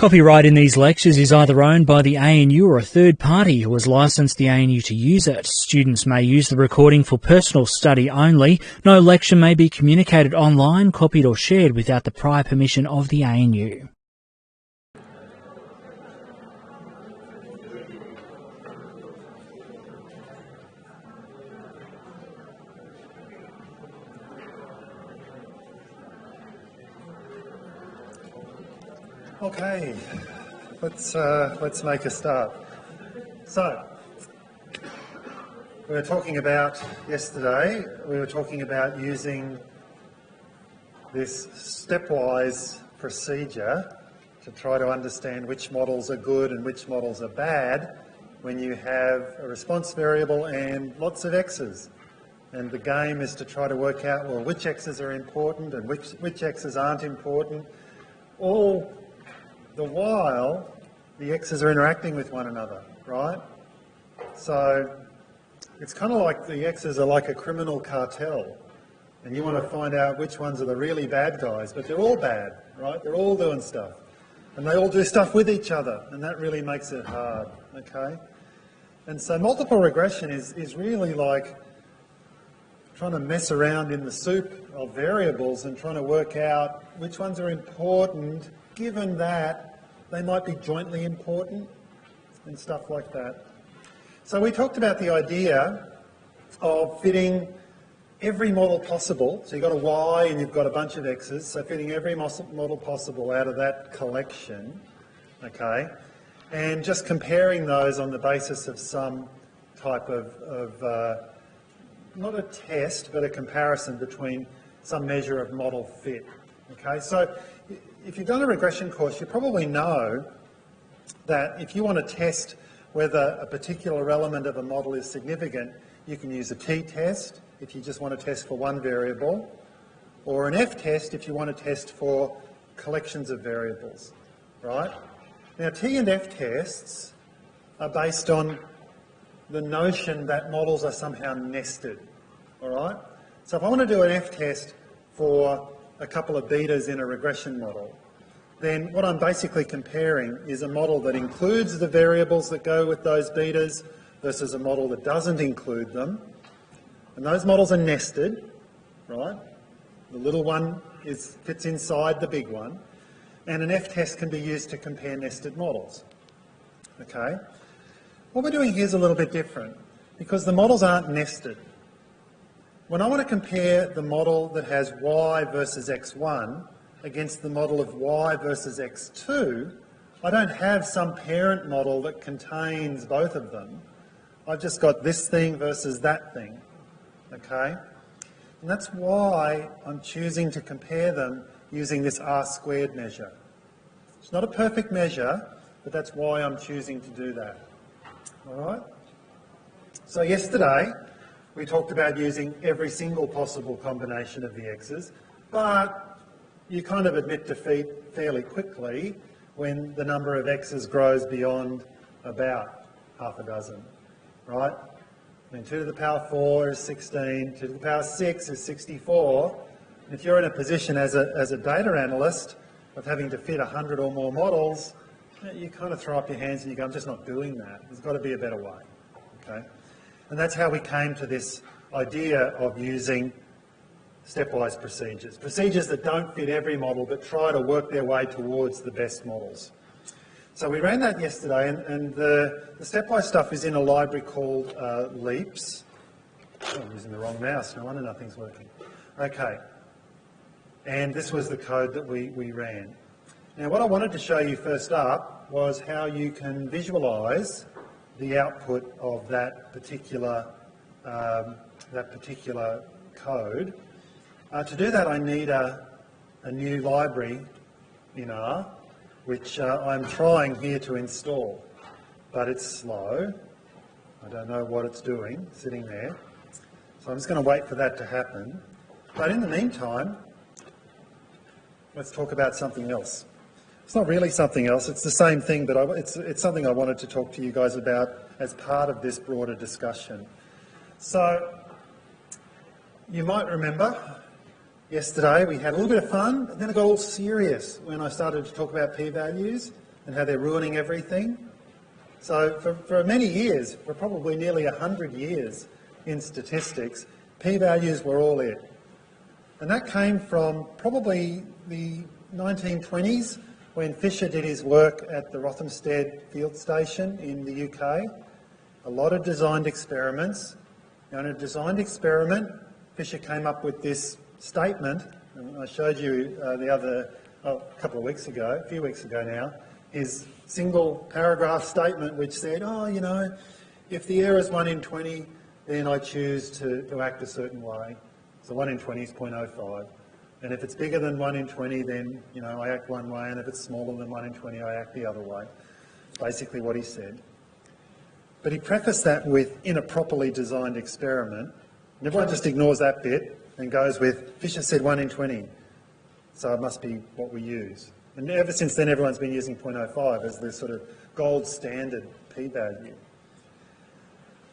Copyright in these lectures is either owned by the ANU or a third party who has licensed the ANU to use it. Students may use the recording for personal study only. No lecture may be communicated online, copied or shared without the prior permission of the ANU. Okay, let's make a start. So, we were talking about yesterday, using this stepwise procedure to try to understand which models are good and which models are bad when you have a response variable and lots of x's. And the game is to try to work out, well, which x's are important and which x's aren't important, all the while the x's are interacting with one another, right? So it's kind of like the x's are like a criminal cartel, and you want to find out which ones are the really bad guys, but they're all bad, right? They're all doing stuff, and they all do stuff with each other, and that really makes it hard, okay? And so multiple regression is really like trying to mess around in the soup of variables and trying to work out which ones are important, given that they might be jointly important and stuff like that. So we talked about the idea of fitting every model possible. So you've got a y and you've got a bunch of x's, so fitting every model possible out of that collection, okay, and just comparing those on the basis of some type of not a test, but a comparison between some measure of model fit, okay. So if you've done a regression course, you probably know that if you want to test whether a particular element of a model is significant, you can use a t-test if you just want to test for one variable, or an f-test if you want to test for collections of variables, right? Now, t and f-tests are based on the notion that models are somehow nested, all right? So if I want to do an f-test for a couple of betas in a regression model, then what I'm basically comparing is a model that includes the variables that go with those betas versus a model that doesn't include them. And those models are nested, right? The little one fits inside the big one. And an f-test can be used to compare nested models, okay? What we're doing here is a little bit different because the models aren't nested. When I want to compare the model that has y versus x1 against the model of y versus x2, I don't have some parent model that contains both of them. I've just got this thing versus that thing, okay? And that's why I'm choosing to compare them using this R-squared measure. It's not a perfect measure, but that's why I'm choosing to do that, all right? So yesterday, we talked about using every single possible combination of the x's, but you kind of admit defeat fairly quickly when the number of x's grows beyond about half a dozen, right? I mean, 2 to the power 4 is 16, 2 to the power 6 is 64. And if you're in a position as a data analyst of having to fit 100 or more models, you kind of throw up your hands and you go, I'm just not doing that. There's got to be a better way, okay? And that's how we came to this idea of using stepwise procedures. Procedures that don't fit every model but try to work their way towards the best models. So we ran that yesterday, and the stepwise stuff is in a library called Leaps. Oh, I'm using the wrong mouse, no wonder nothing's working. Okay, and this was the code that we ran. Now what I wanted to show you first up was how you can visualise the output of that particular code. To do that, I need a new library in R, which I'm trying here to install, but it's slow. I don't know what it's doing, sitting there. So I'm just going to wait for that to happen. But in the meantime, let's talk about something else. It's not really something else, it's the same thing, but it's something I wanted to talk to you guys about as part of this broader discussion. So, you might remember yesterday we had a little bit of fun, but then it got all serious when I started to talk about p-values. and how they're ruining everything. So for many years, for probably nearly 100 years in statistics, p-values were all it. And that came from probably the 1920s when Fisher did his work at the Rothamsted Field Station in the UK. A lot of designed experiments. Now in a designed experiment, Fisher came up with this statement, and I showed you a couple of weeks ago, a few weeks ago now, his single paragraph statement which said, if the error is 1 in 20, then I choose to act a certain way. So 1 in 20 is 0.05. And if it's bigger than 1 in 20, then, I act one way, and if it's smaller than 1 in 20, I act the other way. Basically what he said. But he prefaced that with, in a properly designed experiment, and everyone just ignores that bit and goes with, Fisher said 1 in 20, so it must be what we use. And ever since then, everyone's been using 0.05 as the sort of gold standard p-value.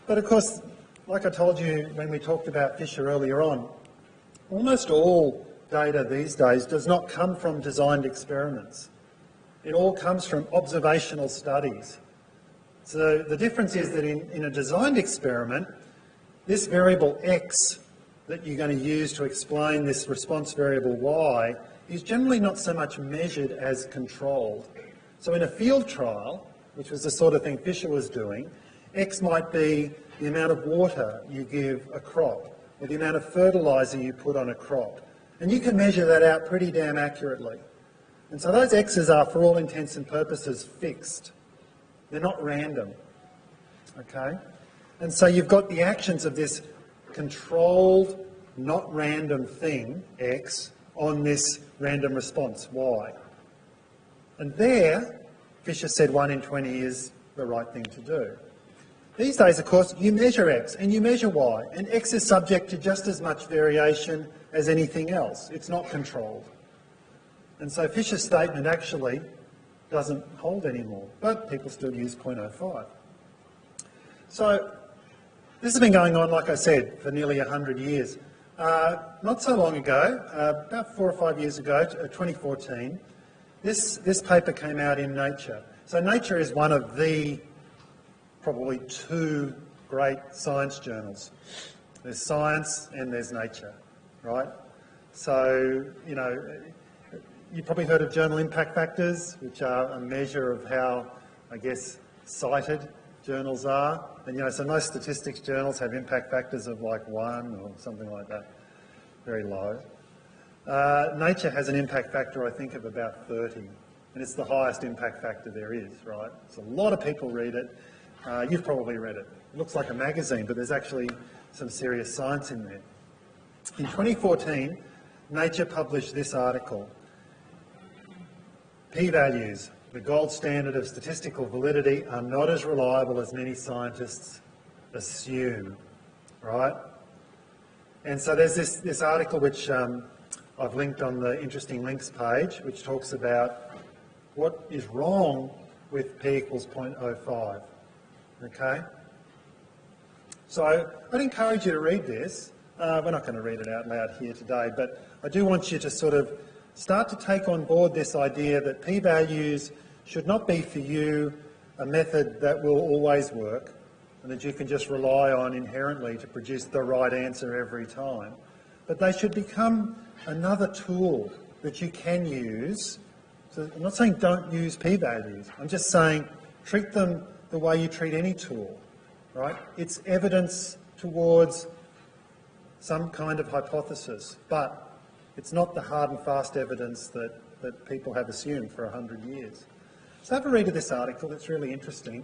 But of course, like I told you when we talked about Fisher earlier on, almost all data these days does not come from designed experiments. It all comes from observational studies. So the difference is that in a designed experiment, this variable x that you're going to use to explain this response variable y is generally not so much measured as controlled. So in a field trial, which was the sort of thing Fisher was doing, x might be the amount of water you give a crop, or the amount of fertiliser you put on a crop. And you can measure that out pretty damn accurately. And so those x's are, for all intents and purposes, fixed. They're not random. Okay? And so you've got the actions of this controlled, not random thing, x, on this random response, y. And there, Fisher said 1 in 20 is the right thing to do. These days, of course, you measure x and you measure y, and x is subject to just as much variation as anything else. It's not controlled. And so Fisher's statement actually doesn't hold anymore, but people still use 0.05. So this has been going on, like I said, for nearly 100 years. Not so long ago, about 4 or 5 years ago, 2014, this paper came out in Nature. So Nature is one of the probably 2 great science journals. There's Science and there's Nature, right? So, you've probably heard of journal impact factors, which are a measure of how, cited journals are. And, so most statistics journals have impact factors of like 1 or something like that, very low. Nature has an impact factor, I think, of about 30, and it's the highest impact factor there is, right? So a lot of people read it. You've probably read it. It looks like a magazine, but there's actually some serious science in there. In 2014, Nature published this article, P-values, the gold standard of statistical validity, are not as reliable as many scientists assume, right? And so there's this article which I've linked on the interesting links page, which talks about what is wrong with p equals 0.05, okay? So I'd encourage you to read this. We're not going to read it out loud here today, but I do want you to sort of start to take on board this idea that p-values should not be for you a method that will always work and that you can just rely on inherently to produce the right answer every time, but they should become another tool that you can use. So I'm not saying don't use p-values, I'm just saying treat them the way you treat any tool, right? It's evidence towards some kind of hypothesis, but it's not the hard and fast evidence that people have assumed for 100 years. So have a read of this article, it's really interesting.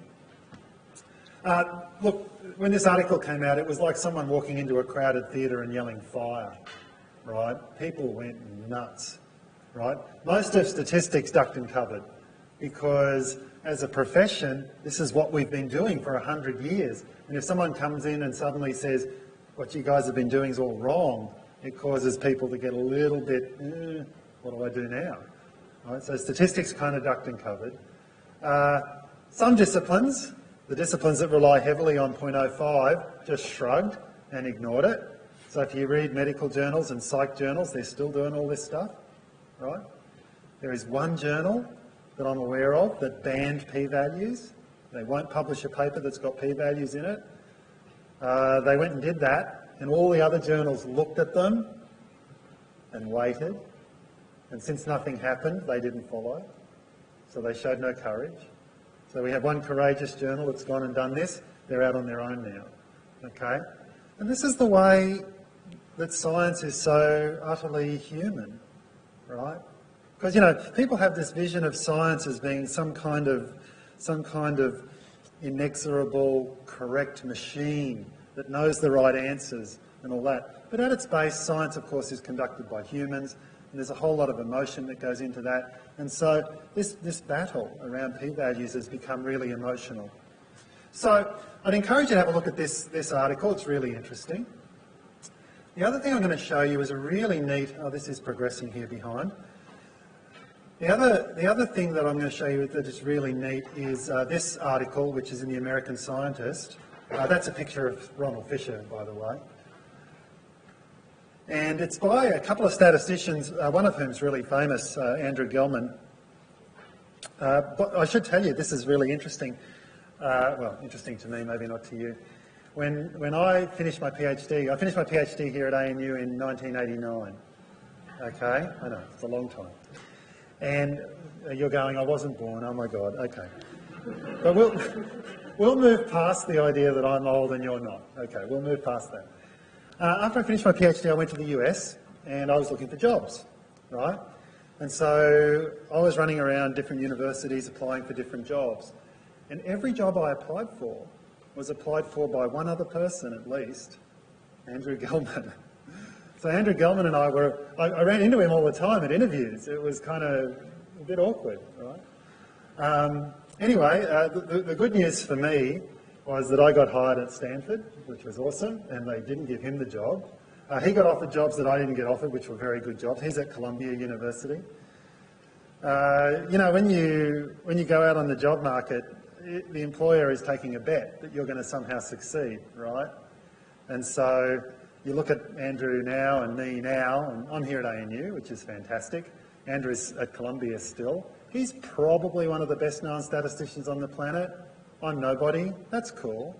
Look, when this article came out, it was like someone walking into a crowded theatre and yelling fire, right? People went nuts, right? Most of statistics ducked and covered because as a profession, this is what we've been doing for 100 years. And if someone comes in and suddenly says, what you guys have been doing is all wrong, it causes people to get a little bit, what do I do now? Right, so statistics kind of ducked and covered. Some disciplines, the disciplines that rely heavily on 0.05, just shrugged and ignored it. So if you read medical journals and psych journals, they're still doing all this stuff, right? There is one journal that I'm aware of that banned p-values. They won't publish a paper that's got p-values in it. They went and did that, and all the other journals looked at them and waited. And since nothing happened, they didn't follow. So they showed no courage. So we have one courageous journal that's gone and done this. They're out on their own now. Okay? And this is the way that science is so utterly human, right? Because, you know, people have this vision of science as being some kind of inexorable, correct machine that knows the right answers and all that. But at its base, science, of course, is conducted by humans, and there's a whole lot of emotion that goes into that. And so this battle around p-values has become really emotional. So I'd encourage you to have a look at this article. It's really interesting. The other thing I'm going to show you is a really neat... Oh, this is progressing here behind. The other thing that I'm going to show you that is really neat is this article, which is in the American Scientist. That's a picture of Ronald Fisher, by the way. And it's by a couple of statisticians, one of whom is really famous, Andrew Gelman. But I should tell you, this is really interesting. Well, interesting to me, maybe not to you. When I finished my PhD, I finished my PhD here at ANU in 1989. Okay? I know, it's a long time. And you're going, I wasn't born, oh my God, okay. But we'll move past the idea that I'm old and you're not. Okay, we'll move past that. After I finished my PhD, I went to the US and I was looking for jobs, right? And so I was running around different universities applying for different jobs. And every job I applied for was applied for by one other person at least, Andrew Gelman. So Andrew Gelman and I ran into him all the time at interviews. It was kind of a bit awkward, right? Anyway, the good news for me was that I got hired at Stanford, which was awesome, and they didn't give him the job. He got offered jobs that I didn't get offered, which were very good jobs. He's at Columbia University. You know, when you go out on the job market, the employer is taking a bet that you're going to somehow succeed, right? And so you look at Andrew now and me now, and I'm here at ANU, which is fantastic. Andrew's at Columbia still. He's probably one of the best known statisticians on the planet. I'm nobody. That's cool.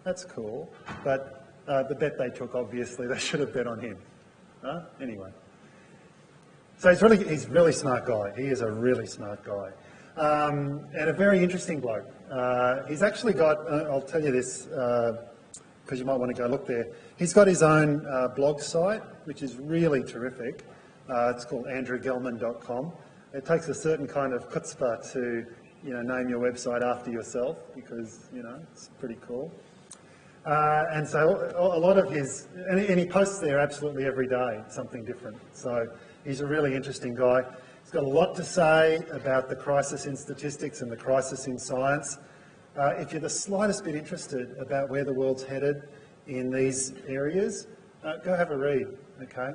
That's cool. But the bet they took, obviously, they should have bet on him. Anyway. So he's a really smart guy. He is a really smart guy. And a very interesting bloke. He's actually got, I'll tell you this, because you might want to go look there. He's got his own blog site, which is really terrific. It's called andrewgelman.com. It takes a certain kind of chutzpah to, you know, name your website after yourself because, you know, it's pretty cool. And so a lot of his, and he posts there absolutely every day, something different. So he's a really interesting guy. He's got a lot to say about the crisis in statistics and the crisis in science. If you're the slightest bit interested about where the world's headed in these areas, go have a read, okay?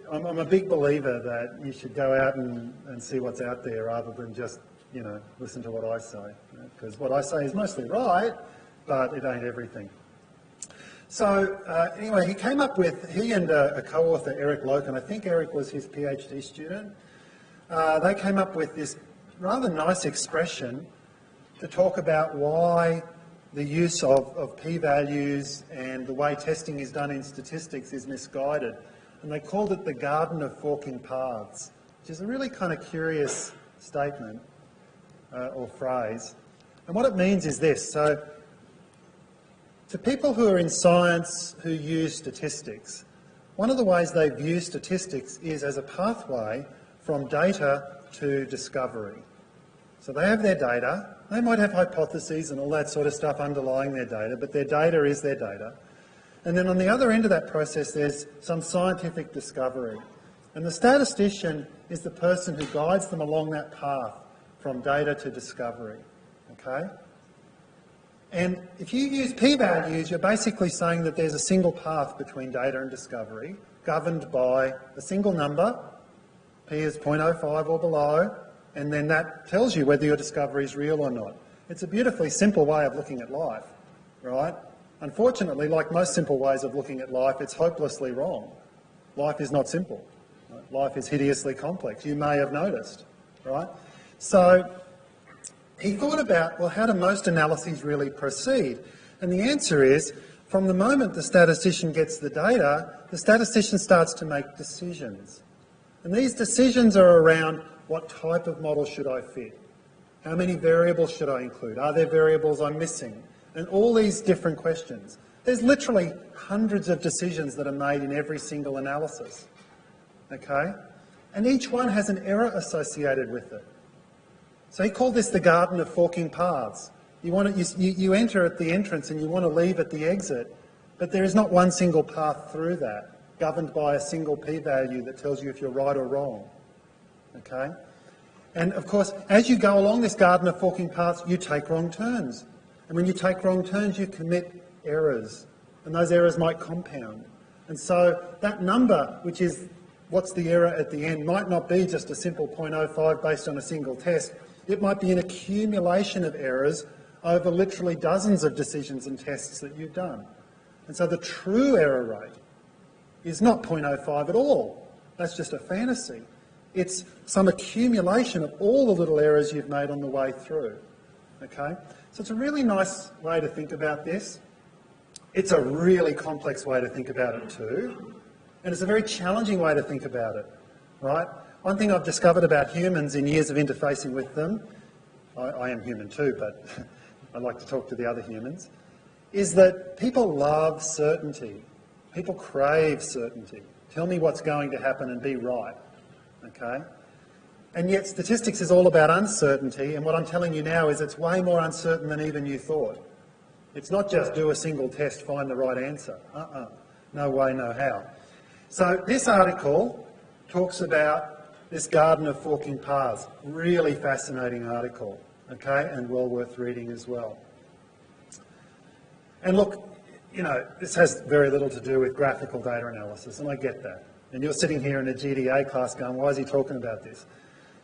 I'm a big believer that you should go out and see what's out there rather than just, you know, listen to what I say. Because what I say is mostly right, but it ain't everything. So anyway, he and a co-author, Eric Loken, I think Eric was his PhD student, they came up with this rather nice expression to talk about why the use of p-values and the way testing is done in statistics is misguided. And they called it the Garden of Forking Paths, which is a really kind of curious statement or phrase. And what it means is this. So to people who are in science who use statistics, one of the ways they view statistics is as a pathway from data to discovery. So they have their data. They might have hypotheses and all that sort of stuff underlying their data, but their data is their data. And then on the other end of that process, there's some scientific discovery. And the statistician is the person who guides them along that path from data to discovery, okay? And if you use p-values, you're basically saying that there's a single path between data and discovery, governed by a single number, p is 0.05 or below, and then that tells you whether your discovery is real or not. It's a beautifully simple way of looking at life, right? Unfortunately, like most simple ways of looking at life, it's hopelessly wrong. Life is not simple. Right? Life is hideously complex. You may have noticed, right? So he thought about, well, how do most analyses really proceed? And the answer is, from the moment the statistician gets the data, the statistician starts to make decisions. And these decisions are around what type of model should I fit? How many variables should I include? Are there variables I'm missing? And all these different questions. There's literally hundreds of decisions that are made in every single analysis. Okay? And each one has an error associated with it. So he called this the garden of forking paths. You enter at the entrance and you want to leave at the exit, but there is not one single path through that, governed by a single p-value that tells you if you're right or wrong. Okay? And of course, as you go along this garden of forking paths, you take wrong turns. And when you take wrong turns, you commit errors. And those errors might compound. And so that number, which is what's the error at the end, might not be just a simple 0.05 based on a single test. It might be an accumulation of errors over literally dozens of decisions and tests that you've done. And so the true error rate is not 0.05 at all. That's just a fantasy. It's some accumulation of all the little errors you've made on the way through. Okay? So it's a really nice way to think about this. It's a really complex way to think about it too. And it's a very challenging way to think about it, right? One thing I've discovered about humans in years of interfacing with them, I am human too, but I like to talk to the other humans, is that people love certainty. People crave certainty. Tell me what's going to happen and be right, okay? And yet statistics is all about uncertainty, and what I'm telling you now is it's way more uncertain than even you thought. It's not just do a single test, find the right answer. No way, no how. So this article talks about this garden of forking paths. Really fascinating article, okay, and well worth reading as well. And look, you know, this has very little to do with graphical data analysis, and I get that. And you're sitting here in a GDA class going, why is he talking about this?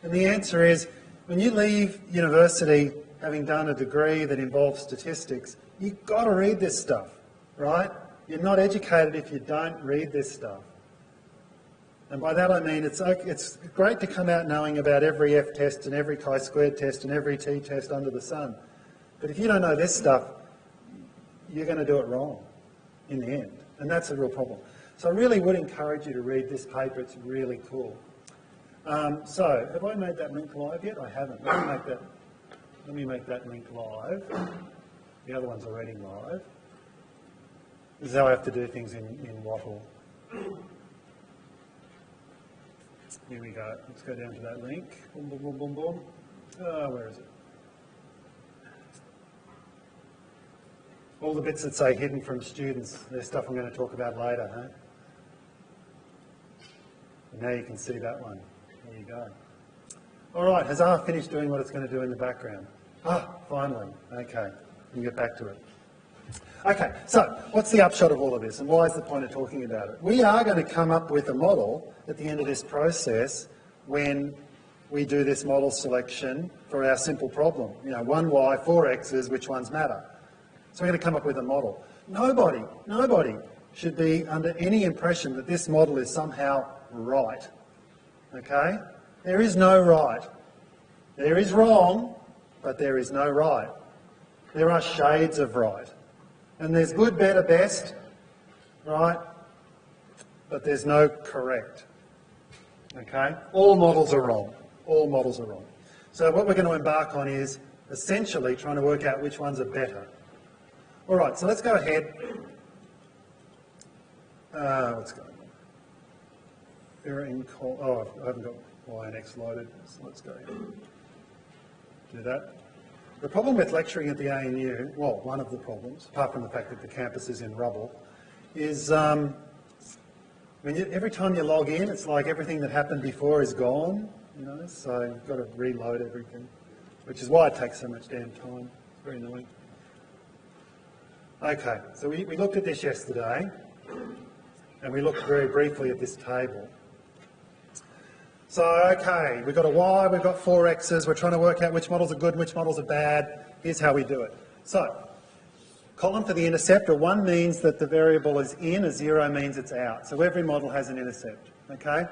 And the answer is, when you leave university having done a degree that involves statistics, you've got to read this stuff, right? You're not educated if you don't read this stuff. And by that I mean it's great to come out knowing about every F test and every chi-squared test and every T test under the sun. But if you don't know this stuff, you're going to do it wrong in the end. And that's a real problem. So I really would encourage you to read this paper. It's really cool. So have I made that link live yet? I haven't. Let me make that link live. The other one's already live. This is how I have to do things in Wattle. Here we go. Let's go down to that link. Boom, boom, boom, boom, boom. Where is it? All the bits that say hidden from students. There's stuff I'm going to talk about later, huh? And now you can see that one. There you go. All right, has R finished doing what it's going to do in the background? Finally. Okay, we can get back to it. Okay, so what's the upshot of all of this and why is the point of talking about it? We are going to come up with a model at the end of this process when we do this model selection for our simple problem. You know, 1y, 4 x's, which ones matter? So we're going to come up with a model. Nobody should be under any impression that this model is somehow right. Okay? There is no right. There is wrong, but there is no right. There are shades of right. And there's good, better, best, right? But there's no correct. Okay? All models are wrong. All models are wrong. So what we're going to embark on is essentially trying to work out which ones are better. All right, so let's go ahead. What's going on? Error in call. Oh, I haven't got Y and X loaded, so let's go ahead and do that. The problem with lecturing at the ANU, well, one of the problems, apart from the fact that the campus is in rubble, is every time you log in, it's like everything that happened before is gone, you know, so you've got to reload everything, which is why it takes so much damn time. It's very annoying. Okay, so we looked at this yesterday, and we looked very briefly at this table. So, okay, we've got a Y, we've got 4 X's, we're trying to work out which models are good and which models are bad. Here's how we do it. So, column for the intercept, a 1 means that the variable is in, a 0 means it's out. So every model has an intercept, okay?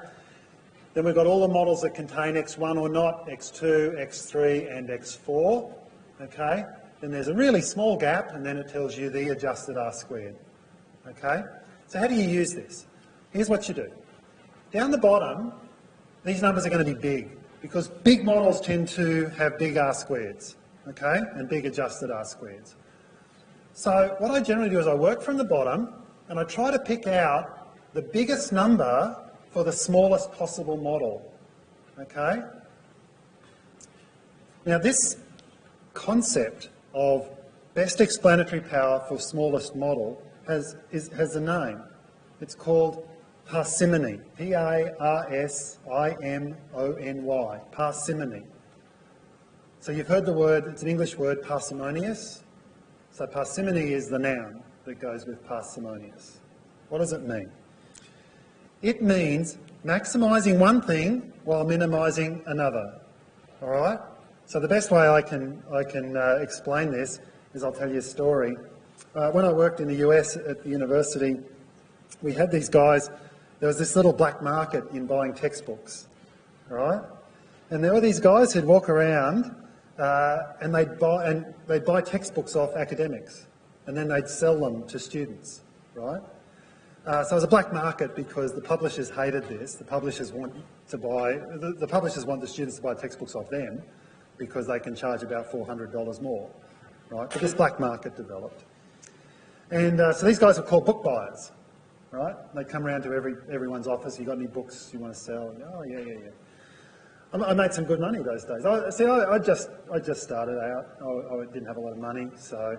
Then we've got all the models that contain x1 or not, x2, x3 and x4. Okay? Then there's a really small gap, and then it tells you the adjusted R squared. Okay? So how do you use this? Here's what you do. Down the bottom, these numbers are going to be big, because big models tend to have big R squareds, okay, and big adjusted R squareds. So what I generally do is I work from the bottom, and I try to pick out the biggest number for the smallest possible model, okay? Now this concept of best explanatory power for smallest model has a name. It's called parsimony, P-A-R-S-I-M-O-N-Y, parsimony. So you've heard the word, it's an English word, parsimonious. So parsimony is the noun that goes with parsimonious. What does it mean? It means maximising one thing while minimising another. All right? So the best way I can explain this is I'll tell you a story. When I worked in the US at the university, we had these guys. There was this little black market in buying textbooks, right? And there were these guys who'd walk around and they'd buy textbooks off academics, and then they'd sell them to students, right? So it was a black market because the publishers hated this. The publishers want the students to buy textbooks off them because they can charge about $400 more, right? But this black market developed. And so these guys were called book buyers, right? They'd come around to everyone's office. You got any books you want to sell? Oh, yeah. I made some good money those days. I just started out. I didn't have a lot of money, so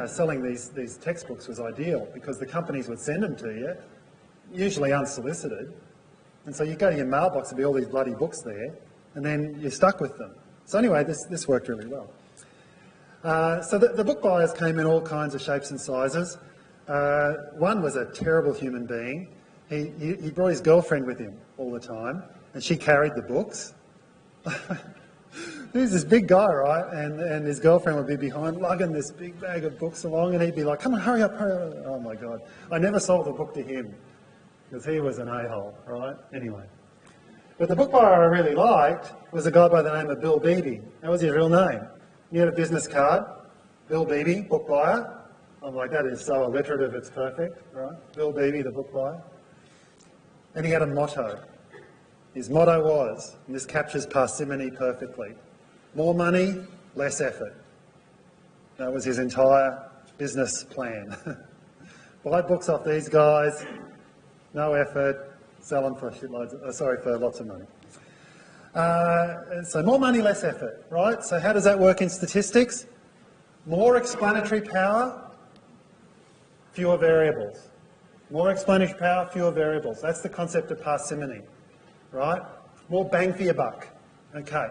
selling these textbooks was ideal because the companies would send them to you, usually unsolicited, and so you go to your mailbox, there'd be all these bloody books there, and then you're stuck with them. So anyway, this worked really well. So the book buyers came in all kinds of shapes and sizes. One was a terrible human being. He brought his girlfriend with him all the time, and she carried the books. He was this big guy, right? And his girlfriend would be behind, lugging this big bag of books along, and he'd be like, come on, hurry up. Oh, my God. I never sold the book to him because he was an a-hole, right? Anyway. But the book buyer I really liked was a guy by the name of Bill Beebe. That was his real name. He had a business card, Bill Beebe, book buyer. I'm like, that is so alliterative, it's perfect, right? Bill Beebe, the book buyer. And he had a motto. His motto was, and this captures parsimony perfectly, more money, less effort. That was his entire business plan. Buy books off these guys, no effort, sell them for for lots of money. So more money, less effort, right? So how does that work in statistics? More explanatory power, fewer variables. More explanatory power, fewer variables. That's the concept of parsimony, right? More bang for your buck. Okay.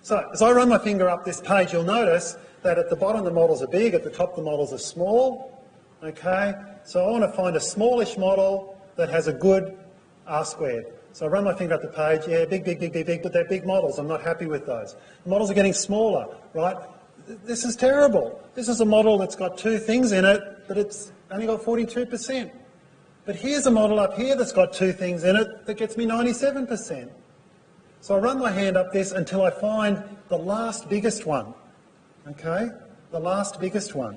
So as I run my finger up this page, you'll notice that at the bottom the models are big, at the top the models are small. Okay. So I want to find a smallish model that has a good R squared. So I run my finger up the page, yeah, big, but they're big models. I'm not happy with those. The models are getting smaller, right? This is terrible. This is a model that's got two things in it, but it's only got 42%. But here's a model up here that's got two things in it that gets me 97%. So I run my hand up this until I find the last biggest one, okay? The last biggest one.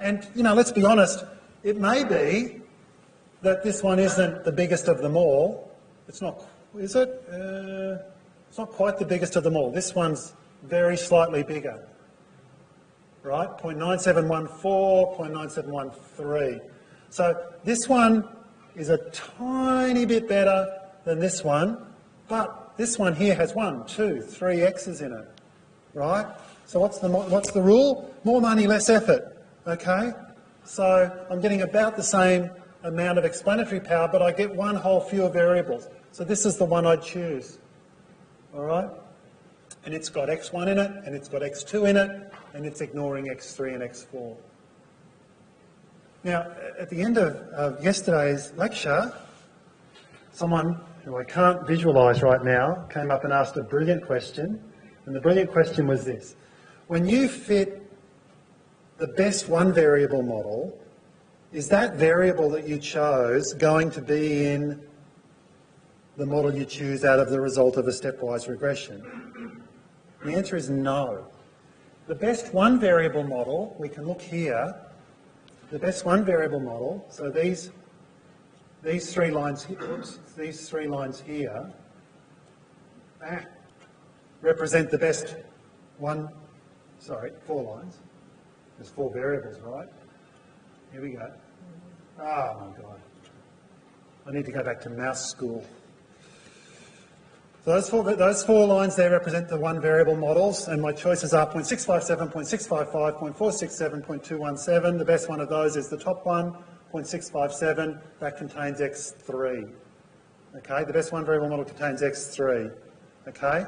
And, let's be honest, it may be that this one isn't the biggest of them all. It's not, is it? It's not quite the biggest of them all. This one's very slightly bigger, right? 0.9714, 0.9713. So this one is a tiny bit better than this one, but this one here has 1, 2, 3 X's in it, right? So what's the rule? More money, less effort, okay? So I'm getting about the same amount of explanatory power, but I get one whole fewer variables. So this is the one I'd choose, all right? And it's got X1 in it, and it's got X2 in it, and it's ignoring X3 and X4. Now, at the end of yesterday's lecture, someone who I can't visualise right now came up and asked a brilliant question, and the brilliant question was this. When you fit the best one variable model, is that variable that you chose going to be in the model you choose out of the result of a stepwise regression? The answer is no. The best one variable model, we can look here, the best one variable model, so these three lines here, represent the best four lines. There's four variables, right? Here we go. Oh my God. I need to go back to mouse school. So those four lines there represent the one variable models, and my choices are 0.657, 0.655, 0.467, 0.217. The best one of those is the top one, 0.657. That contains x3. Okay, the best one variable model contains x3. Okay.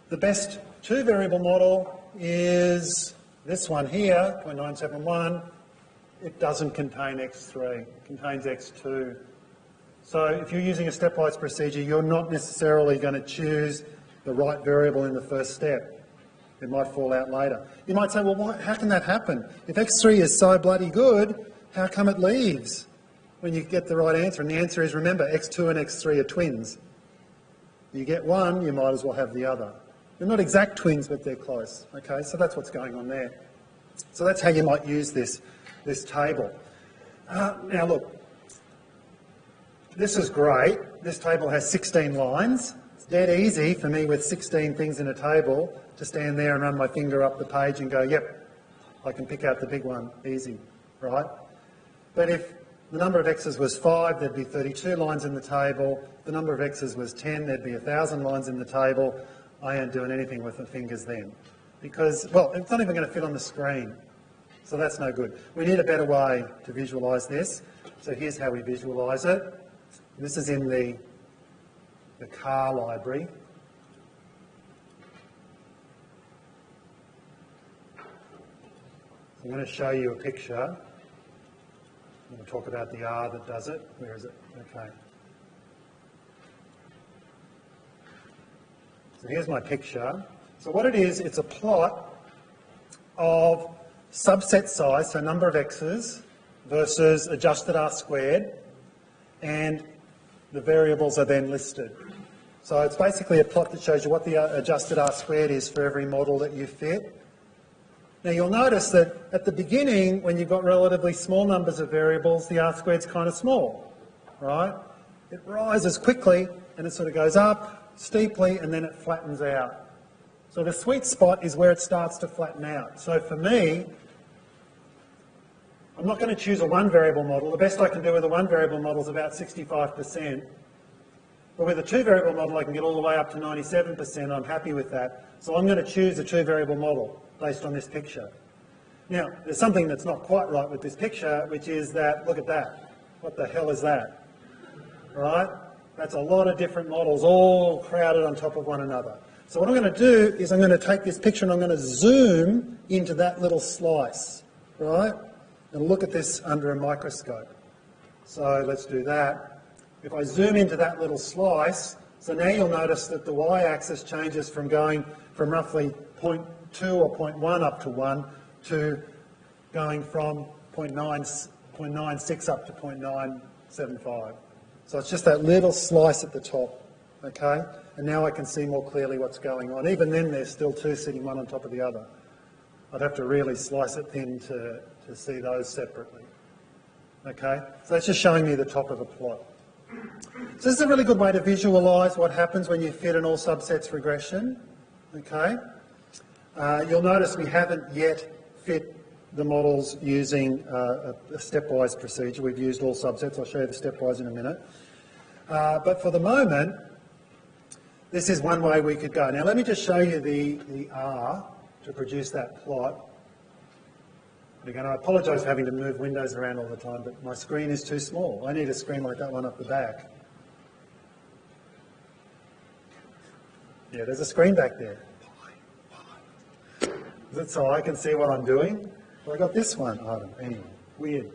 The best two variable model is this one here, 0.971. It doesn't contain x3. It contains x2. So if you're using a stepwise procedure, you're not necessarily going to choose the right variable in the first step. It might fall out later. You might say, well, how can that happen? If x3 is so bloody good, how come it leaves when you get the right answer? And the answer is, remember, x2 and x3 are twins. You get one, you might as well have the other. They're not exact twins, but they're close. Okay, so that's what's going on there. So that's how you might use this table. Now look, this is great. This table has 16 lines. It's dead easy for me with 16 things in a table to stand there and run my finger up the page and go, yep, I can pick out the big one, easy, right? But if the number of x's was 5, there'd be 32 lines in the table. If the number of x's was 10, there'd be 1,000 lines in the table. I ain't doing anything with the fingers then. Because, well, it's not even going to fit on the screen. So that's no good. We need a better way to visualise this. So here's how we visualise it. This is in the car library. I'm going to show you a picture. I'm going to talk about the R that does it. Where is it? Okay. So here's my picture. So what it is, it's a plot of subset size, so number of x's, versus adjusted R squared, and the variables are then listed. So it's basically a plot that shows you what the adjusted R squared is for every model that you fit. Now you'll notice that at the beginning, when you've got relatively small numbers of variables, the R squared's kind of small, right? It rises quickly and it sort of goes up steeply and then it flattens out. So the sweet spot is where it starts to flatten out. So for me, I'm not going to choose a one variable model. The best I can do with a one variable model is about 65%. But with a two variable model, I can get all the way up to 97%. I'm happy with that. So I'm going to choose a two variable model based on this picture. Now, there's something that's not quite right with this picture, which is that, look at that. What the hell is that? Right? That's a lot of different models all crowded on top of one another. So what I'm going to do is I'm going to take this picture and I'm going to zoom into that little slice, right? And look at this under a microscope. So let's do that. If I zoom into that little slice, so now you'll notice that the y-axis changes from going from roughly 0.2 or 0.1 up to 1 to going from 0.96 up to 0.975. So it's just that little slice at the top, okay? And now I can see more clearly what's going on. Even then, there's still two sitting one on top of the other. I'd have to really slice it thin to see those separately. Okay, so that's just showing me the top of a plot. So this is a really good way to visualise what happens when you fit an all subsets regression. Okay, you'll notice we haven't yet fit the models using a stepwise procedure. We've used all subsets. I'll show you the stepwise in a minute. But for the moment, this is one way we could go. Now let me just show you the R to produce that plot. Again, I apologise for having to move windows around all the time, but my screen is too small. I need a screen like that one up the back. Yeah, there's a screen back there. Is it so I can see what I'm doing? Well, I got this one. Oh, anyway, weird.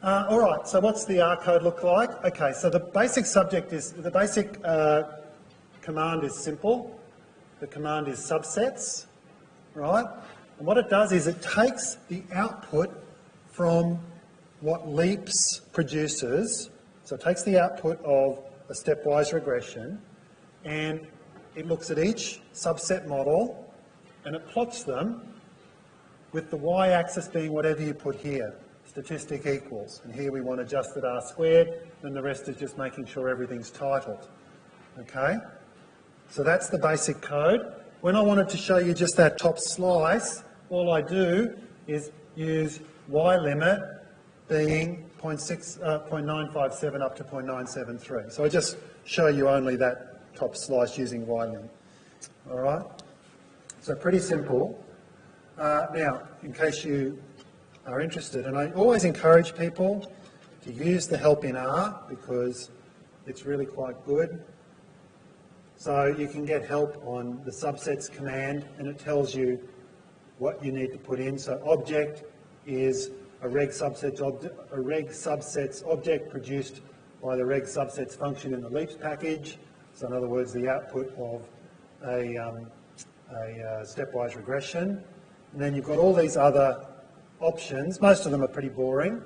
All right, so what's the R code look like? Okay, so the basic command is simple. The command is subsets, right? And what it does is it takes the output from what LEAPS produces. So it takes the output of a stepwise regression, and it looks at each subset model and it plots them with the y-axis being whatever you put here, statistic equals. And here we want adjusted R squared, and the rest is just making sure everything's titled. Okay? So that's the basic code. When I wanted to show you just that top slice, all I do is use y limit being 0.957 up to 0.973. So I just show you only that top slice using y limit. All right? So pretty simple. Now, in case you are interested, and I always encourage people to use the help in R because it's really quite good. So you can get help on the subsets command and it tells you what you need to put in. So object is a reg subsets object produced by the reg subsets function in the Leaps package. So in other words, the output of a stepwise regression. And then you've got all these other options. Most of them are pretty boring,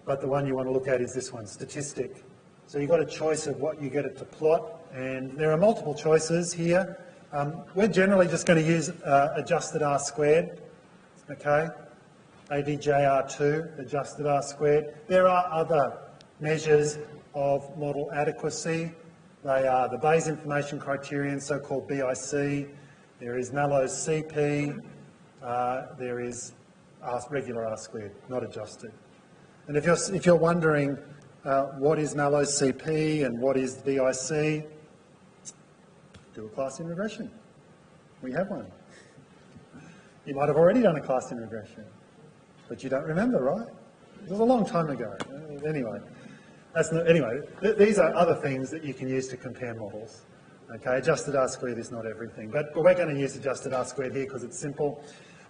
but the one you want to look at is this one, statistic. So you've got a choice of what you get it to plot, and there are multiple choices here. We're generally just going to use adjusted R squared, okay? AVJR2, adjusted R squared. There are other measures of model adequacy. They are the Bayes information criterion, so-called BIC. There is Mallows CP. There is regular R squared, not adjusted. And if you're wondering what is Mallows CP and what is BIC, do a class in regression. We have one. You might have already done a class in regression, but you don't remember, right? It was a long time ago. Anyway, these are other things that you can use to compare models. Okay, adjusted R squared is not everything, but we're going to use adjusted R squared here because it's simple.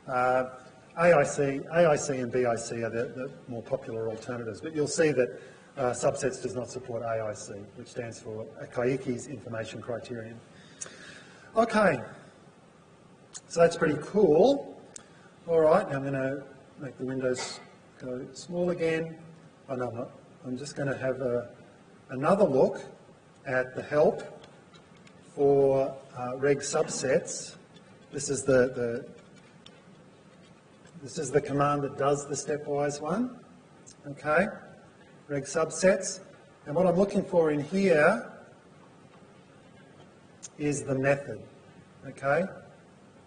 AIC and BIC are the more popular alternatives, but you'll see that subsets does not support AIC, which stands for Kaiki's information criterion. Okay, so that's pretty cool. All right, now I'm going to make the windows go small again. Oh, no, I'm not. I'm just going to have another look at the help for reg subsets. This is the command that does the stepwise one. Okay, reg subsets. And what I'm looking for in here is the method. Okay,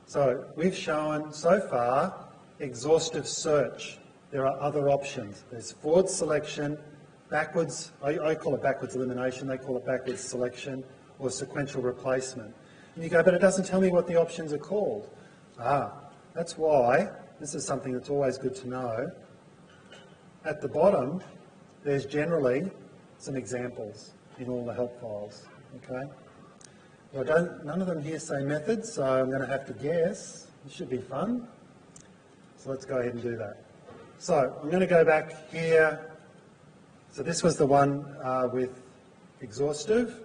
so we've shown so far exhaustive search. There are other options. There's forward selection, backwards, I call it backwards elimination, they call it backwards selection, or sequential replacement. And you go, but it doesn't tell me what the options are called. That's why, this is something that's always good to know. At the bottom, there's generally some examples in all the help files, okay? Well, none of them here say methods, so I'm going to have to guess. This should be fun. So let's go ahead and do that. So I'm going to go back here. So this was the one with exhaustive.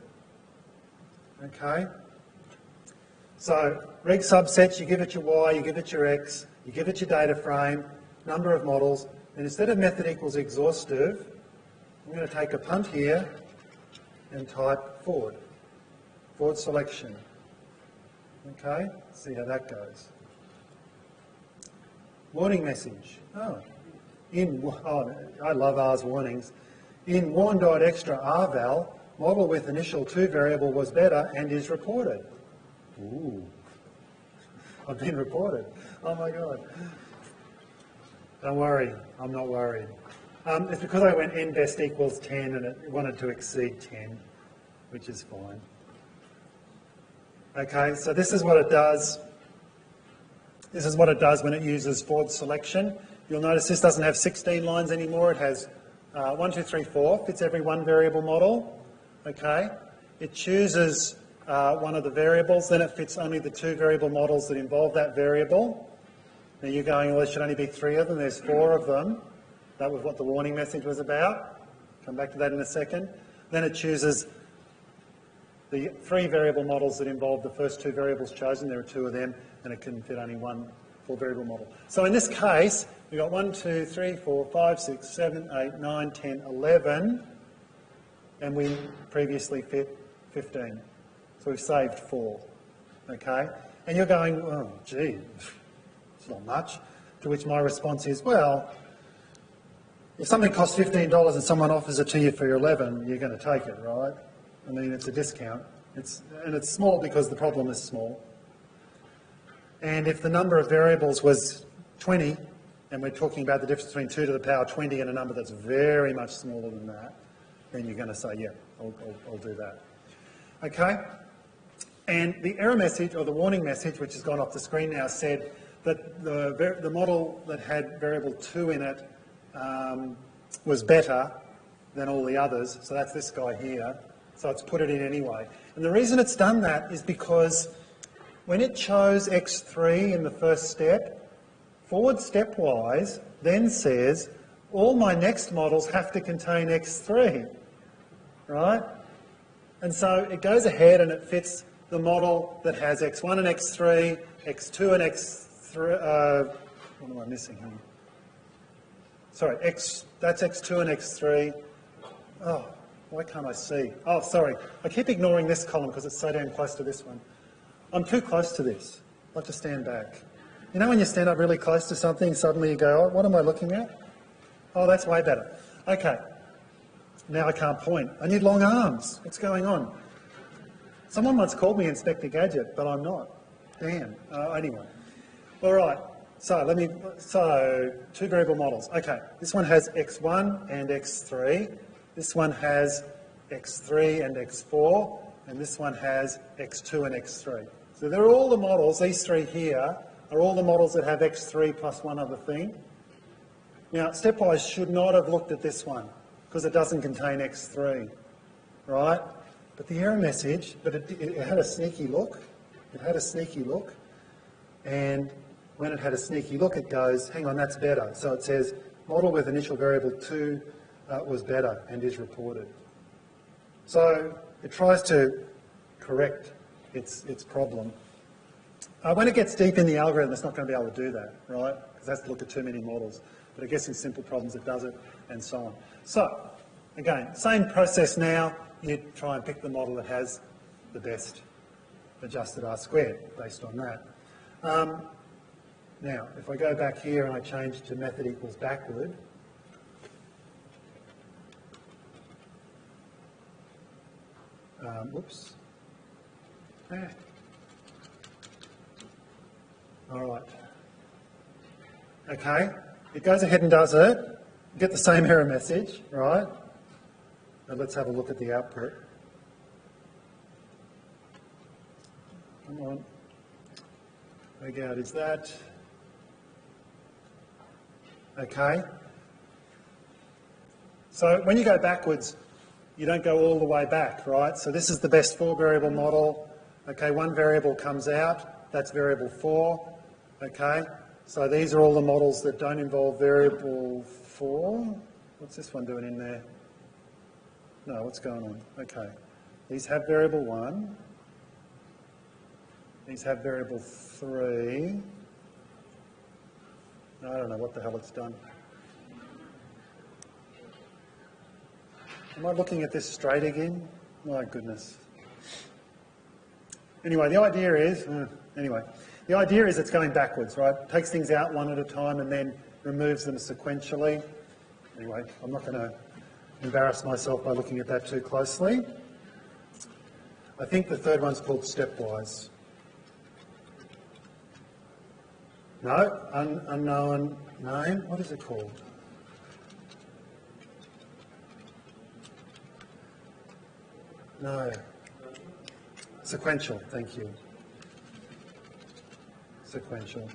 Okay. So reg subsets, you give it your Y, you give it your X, you give it your data frame, number of models, and instead of method equals exhaustive, I'm going to take a punt here and type forward selection. Okay, let's see how that goes. Warning message. I love R's warnings. In warn.extra rval, model with initial 2 variable was better and is reported. Ooh, I've been reported. Oh my God. Don't worry, I'm not worried. It's because I went n best equals 10 and it wanted to exceed 10, which is fine. Okay, so this is what it does. This is what it does when it uses forward selection. You'll notice this doesn't have 16 lines anymore. It has 1, 2, 3, 4, fits every one variable model. Okay, it chooses one of the variables, then it fits only the 2 variable models that involve that variable. Now you're going, well, there should only be 3 of them. There's 4 of them. That was what the warning message was about. Come back to that in a second. Then it chooses the 3 variable models that involve the first 2 variables chosen. There are 2 of them, and it can fit only one 4 variable model. So in this case, we've got 1, 2, 3, 4, 5, 6, 7, 8, 9, 10, 11 and we previously fit 15. So we've saved 4, okay? And you're going, oh, gee, it's not much. To which my response is, well, if something costs $15 and someone offers it to you for 11, you're going to take it, right? I mean, it's a discount. And it's small because the problem is small. And if the number of variables was 20, and we're talking about the difference between 2 to the power 20 and a number that's very much smaller than that, then you're going to say, yeah, I'll do that. Okay? And the error message, or the warning message, which has gone off the screen now, said that the model that had variable 2 in it was better than all the others. So that's this guy here. So it's put it in anyway. And the reason it's done that is because when it chose x3 in the first step, forward stepwise then says all my next models have to contain x3, right? And so it goes ahead and it fits the model that has x1 and x3, x2 and x3, what am I missing here? Sorry, that's x2 and x3. Oh, why can't I see? Oh, sorry. I keep ignoring this column because it's so damn close to this one. I'm too close to this. I have to stand back. You know when you stand up really close to something, suddenly you go, oh, what am I looking at? Oh, that's way better. Okay. Now I can't point. I need long arms. What's going on? Someone once called me Inspector Gadget, but I'm not. Damn. Anyway. All right. So 2 variable models. Okay. This one has x1 and x3. This one has x3 and x4. And this one has x2 and x3. So they're all the models, these 3 here, are all the models that have x3 plus one other thing. Now, Stepwise should not have looked at this one because it doesn't contain x3, right? But the error message, but it had a sneaky look. It had a sneaky look. And when it had a sneaky look, it goes, hang on, that's better. So it says, model with initial variable 2 was better and is reported. So it tries to correct its problem. When it gets deep in the algorithm, it's not going to be able to do that, right? Because it has to look at too many models. But I guess in simple problems it does it, and so on. So, again, same process now. You try and pick the model that has the best adjusted R squared based on that. Now, if I go back here and I change to method equals backward, whoops. All right. Okay. It goes ahead and does it. You get the same error message, right? Now let's have a look at the output. Come on. Again, is that okay? So when you go backwards, you don't go all the way back, right? So this is the best 4 variable model. Okay, 1 variable comes out, that's variable 4. Okay, so these are all the models that don't involve variable 4. What's this one doing in there? No, what's going on? Okay, these have variable 1. These have variable 3. I don't know what the hell it's done. Am I looking at this straight again? My goodness. Anyway, the idea is, it's going backwards, right? Takes things out one at a time and then removes them sequentially. Anyway, I'm not going to embarrass myself by looking at that too closely. I think the third one's called stepwise. No, unknown name. What is it called? No. Sequential, thank you. Sequential.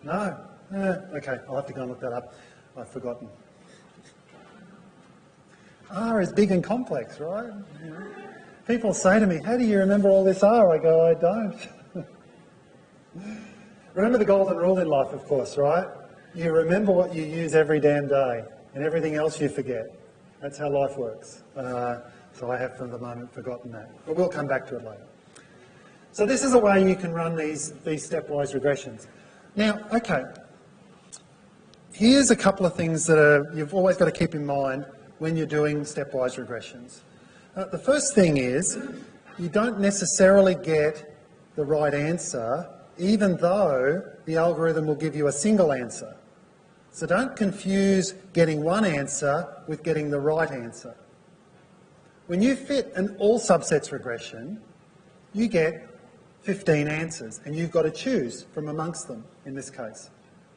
No. Okay, I'll have to go and look that up. I've forgotten. R is big and complex, right? You know. People say to me, how do you remember all this R? I go, I don't. Remember the golden rule in life, of course, right? You remember what you use every damn day, and everything else you forget. That's how life works. So I have for the moment forgotten that. But we'll come back to it later. So this is a way you can run these stepwise regressions. Now, okay, here's a couple of things that you've always got to keep in mind when you're doing stepwise regressions. The first thing is you don't necessarily get the right answer even though the algorithm will give you a single answer. So don't confuse getting one answer with getting the right answer. When you fit an all subsets regression, you get 15 answers and you've got to choose from amongst them in this case,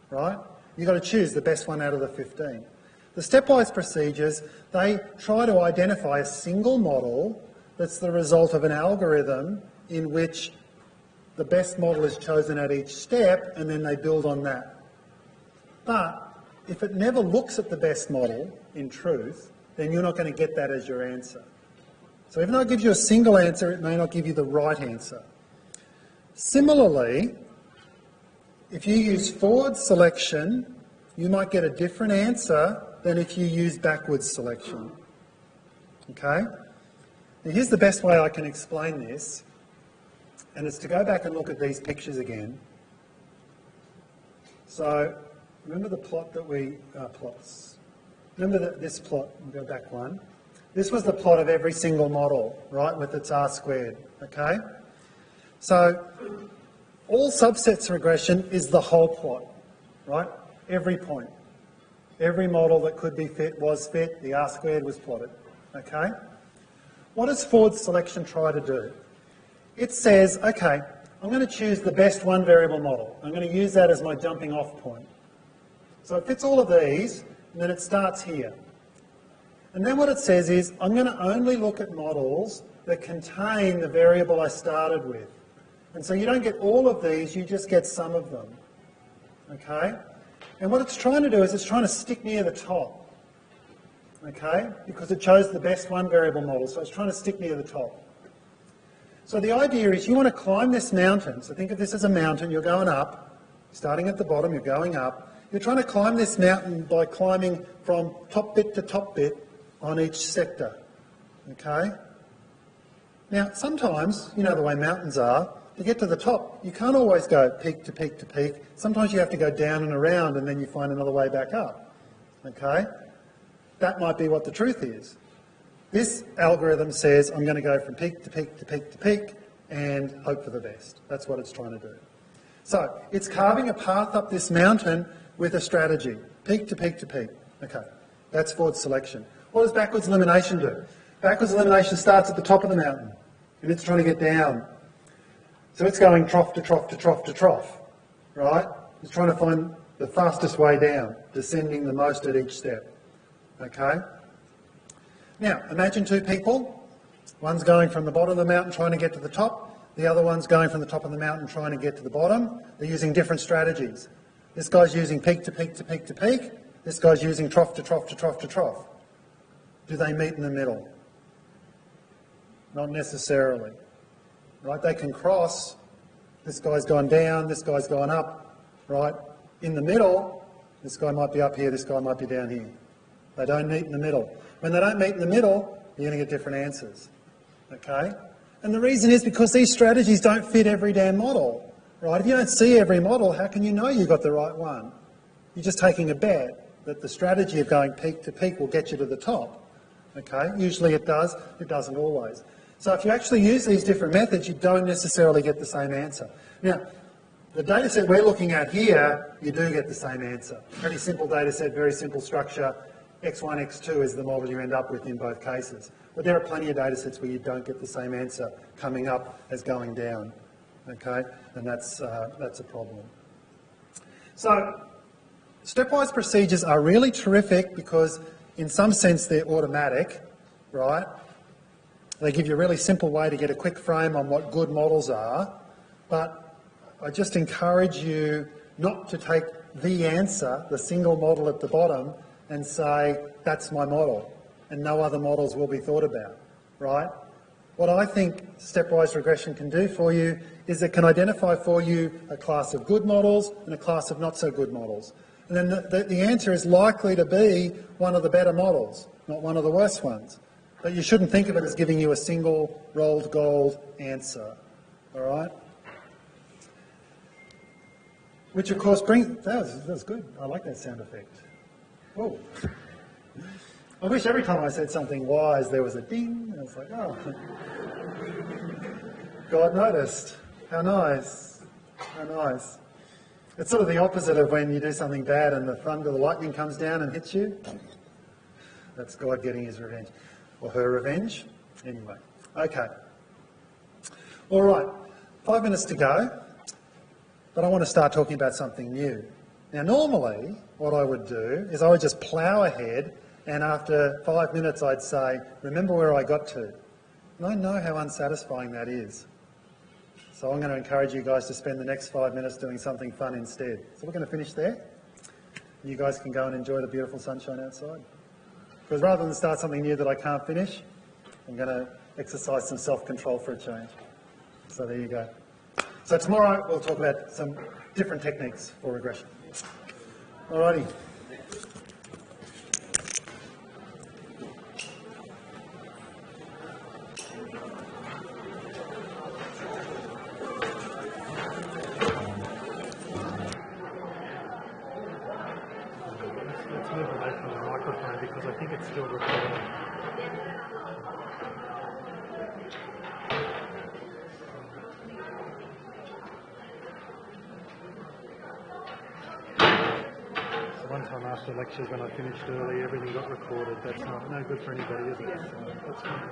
right? You've got to choose the best one out of the 15. The stepwise procedures, they try to identify a single model that's the result of an algorithm in which the best model is chosen at each step and then they build on that. But if it never looks at the best model, in truth, then you're not going to get that as your answer. So even though it gives you a single answer, it may not give you the right answer. Similarly, if you use forward selection, you might get a different answer than if you use backwards selection. Okay? Now here's the best way I can explain this, and it's to go back and look at these pictures again. So, remember the plot that we, remember this plot, we'll go back one. This was the plot of every single model, right, with its R squared, okay? So, all subsets regression is the whole plot, right? Every point. Every model that could be fit was fit, the R squared was plotted, okay? What does forward selection try to do? It says, okay, I'm going to choose the best one variable model. I'm going to use that as my jumping off point. So it fits all of these, and then it starts here. And then what it says is, I'm going to only look at models that contain the variable I started with. And so you don't get all of these, you just get some of them. Okay? And what it's trying to do is it's trying to stick near the top. Okay? Because it chose the best one variable model, so it's trying to stick near the top. So the idea is you want to climb this mountain. So think of this as a mountain, you're going up, starting at the bottom, you're going up. You're trying to climb this mountain by climbing from top bit to top bit on each sector. Okay? Now, sometimes, you know the way mountains are, to get to the top, you can't always go peak to peak to peak. Sometimes you have to go down and around and then you find another way back up. Okay? That might be what the truth is. This algorithm says I'm going to go from peak to peak to peak to peak and hope for the best. That's what it's trying to do. So it's carving a path up this mountain with a strategy, peak to peak to peak. Okay, that's forward selection. What does backwards elimination do? Backwards elimination starts at the top of the mountain and it's trying to get down. So it's going trough to trough to trough to trough, right? It's trying to find the fastest way down, descending the most at each step. Okay? Now, imagine two people. One's going from the bottom of the mountain trying to get to the top. The other one's going from the top of the mountain trying to get to the bottom. They're using different strategies. This guy's using peak to peak to peak to peak. This guy's using trough to trough to trough to trough. Do they meet in the middle? Not necessarily. Right? They can cross. This guy's gone down, this guy's gone up. Right? In the middle, this guy might be up here, this guy might be down here. They don't meet in the middle. When they don't meet in the middle, you're going to get different answers. Okay? And the reason is because these strategies don't fit every damn model. Right? If you don't see every model, how can you know you got the right one? You're just taking a bet that the strategy of going peak to peak will get you to the top. Okay? Usually it does, it doesn't always. So if you actually use these different methods, you don't necessarily get the same answer. Now, the data set we're looking at here, you do get the same answer. Pretty simple data set, very simple structure. X1, X2 is the model you end up with in both cases. But there are plenty of data sets where you don't get the same answer coming up as going down. Okay? And that's a problem. So, stepwise procedures are really terrific because in some sense they're automatic, right? They give you a really simple way to get a quick frame on what good models are, but I just encourage you not to take the answer, the single model at the bottom, and say, that's my model, and no other models will be thought about, right? What I think stepwise regression can do for you is it can identify for you a class of good models and a class of not so good models. And then the answer is likely to be one of the better models, not one of the worst ones. But you shouldn't think of it as giving you a single rolled gold answer, all right? Which of course brings, that was good. I like that sound effect. Whoa. I wish every time I said something wise there was a ding. I was like, oh, God noticed. How nice. How nice. It's sort of the opposite of when you do something bad and the lightning comes down and hits you. That's God getting his revenge. Or her revenge. Anyway. Okay. All right. 5 minutes to go. But I want to start talking about something new. Now, normally, what I would do is I would just plough ahead, and after 5 minutes I'd say, remember where I got to. And I know how unsatisfying that is. So I'm going to encourage you guys to spend the next 5 minutes doing something fun instead. So we're going to finish there. You guys can go and enjoy the beautiful sunshine outside. Because rather than start something new that I can't finish, I'm going to exercise some self-control for a change. So there you go. So tomorrow we'll talk about some different techniques for regression. Alrighty. Let's move away from the microphone because I think it's still recording. One time after lectures when I finished early, everything got recorded. That's no good for anybody, is it? So that's fine.